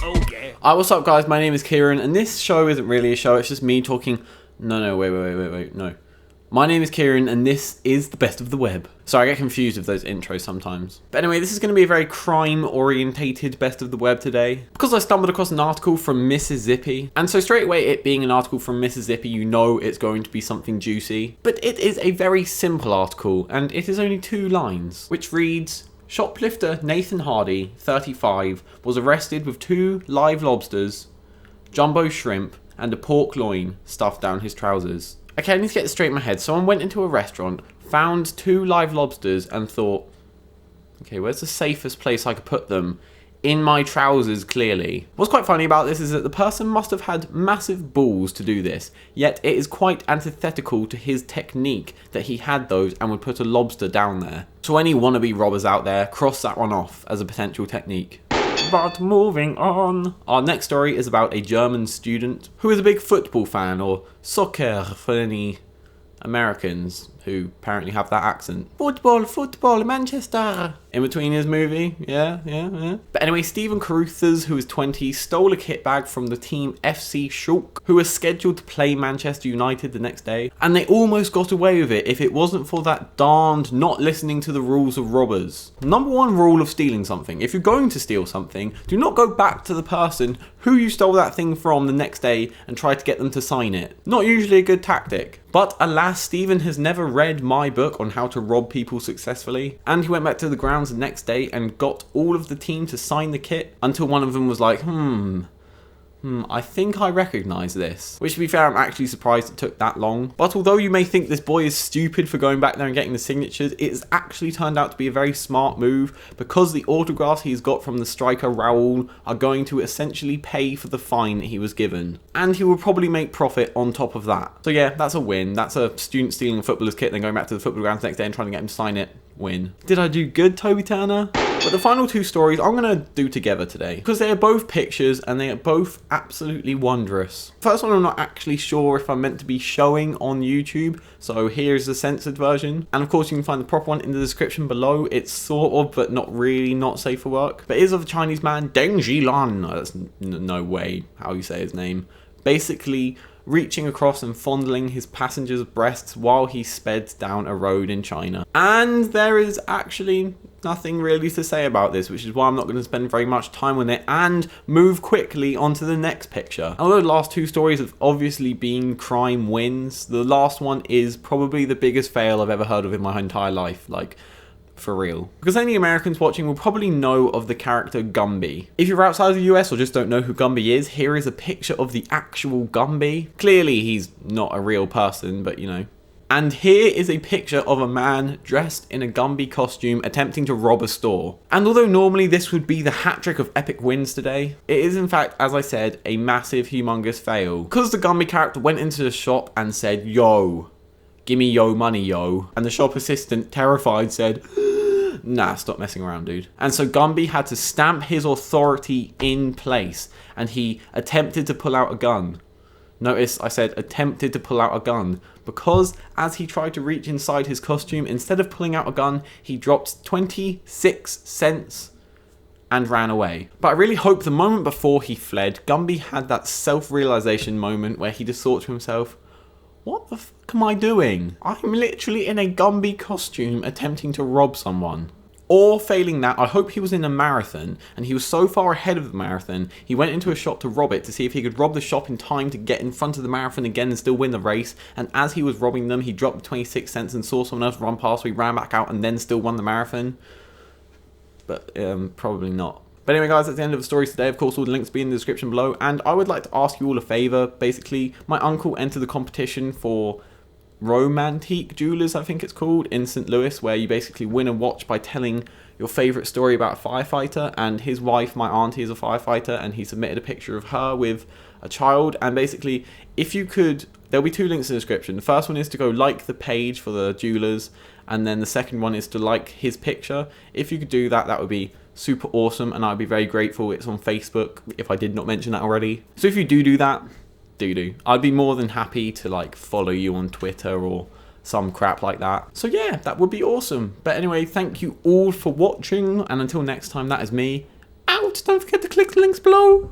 Oh yeah. Hi, what's up guys? My name is Kieran and this show isn't really a show, it's just me talking. No, wait, no. My name is Kieran and this is the best of the web. Sorry, I get confused with those intros sometimes. But anyway, this is going to be a very crime-orientated best of the web today. Because I stumbled across an article from Mississippi. And so straight away, it being an article from Mississippi, you know it's going to be something juicy. But it is a very simple article and it is only 2 lines. Which reads, shoplifter Nathan Hardy, 35, was arrested with 2 live lobsters, jumbo shrimp, and a pork loin stuffed down his trousers. Okay, I need to get this straight in my head. Someone went into a restaurant, found 2 live lobsters and thought, okay, where's the safest place I could put them? In my trousers, clearly. What's quite funny about this is that the person must have had massive balls to do this, yet it is quite antithetical to his technique that he had those and would put a lobster down there. So any wannabe robbers out there, cross that one off as a potential technique. But moving on. Our next story is about a German student who is a big football fan, or soccer for any Americans who apparently have that accent. Football, Manchester. In between his movie, yeah. But anyway, Stephen Caruthers, who is 20, stole a kit bag from the team FC Schalke, who was scheduled to play Manchester United the next day, and they almost got away with it if it wasn't for that darned not listening to the rules of robbers. Number 1 rule of stealing something: if you're going to steal something, do not go back to the person who you stole that thing from the next day and try to get them to sign it. Not usually a good tactic. But alas, Stephen has never read my book on how to rob people successfully, and he went back to the grounds the next day and got all of the team to sign the kit until one of them was like, I think I recognise this. Which, to be fair, I'm actually surprised it took that long. But although you may think this boy is stupid for going back there and getting the signatures, it's actually turned out to be a very smart move, because the autographs he's got from the striker Raul are going to essentially pay for the fine he was given. And he will probably make profit on top of that. So yeah, that's a win. That's a student stealing a footballer's kit, then going back to the football grounds the next day and trying to get him to sign it. Win. Did I do good, Toby Turner? But the final 2 stories I'm going to do together today, because they are both pictures and they are both absolutely wondrous. First one I'm not actually sure if I'm meant to be showing on YouTube, so here's the censored version. And of course you can find the proper one in the description below. It's sort of, but not really, not safe for work. But it is of a Chinese man, Deng Zhilan, that's no way how you say his name, basically reaching across and fondling his passengers' breasts while he sped down a road in China. And there is actually nothing really to say about this, which is why I'm not going to spend very much time on it and move quickly onto the next picture. Although the last 2 stories have obviously been crime wins, the last one is probably the biggest fail I've ever heard of in my entire life. Like, for real. Because any Americans watching will probably know of the character Gumby. If you're outside of the US or just don't know who Gumby is, here is a picture of the actual Gumby. Clearly he's not a real person, but you know. And here is a picture of a man dressed in a Gumby costume attempting to rob a store. And although normally this would be the hat-trick of epic wins today, it is in fact, as I said, a massive, humongous fail. Because the Gumby character went into the shop and said, "Yo, gimme yo money, yo." And the shop assistant, terrified, said, "Nah, stop messing around, dude." And so Gumby had to stamp his authority in place, and he attempted to pull out a gun. Notice I said attempted to pull out a gun, because as he tried to reach inside his costume, instead of pulling out a gun, he dropped 26 cents and ran away. But I really hope the moment before he fled, Gumby had that self-realization moment where he just thought to himself, what the fuck am I doing? I'm literally in a Gumby costume attempting to rob someone. Or failing that, I hope he was in a marathon and he was so far ahead of the marathon, he went into a shop to rob it to see if he could rob the shop in time to get in front of the marathon again and still win the race. And as he was robbing them, he dropped the 26 cents and saw someone else run past, so he ran back out and then still won the marathon. But probably not. But anyway guys, that's the end of the stories today. Of course, all the links will be in the description below. And I would like to ask you all a favour. Basically, my uncle entered the competition for Romantique Jewelers, I think it's called, in St. Louis, where you basically win a watch by telling your favourite story about a firefighter. And his wife, my auntie, is a firefighter, and he submitted a picture of her with a child. And basically, if you could, there'll be 2 links in the description. The first one is to go like the page for the jewelers, and then the second one is to like his picture. If you could do that, that would be super awesome, and I'd be very grateful. It's on Facebook, if I did not mention that already. So if you do that, I'd be more than happy to like follow you on Twitter or some crap like that. So yeah, that would be awesome. But anyway, thank you all for watching, and until next time, that is me out. out. Don't forget to click the links below.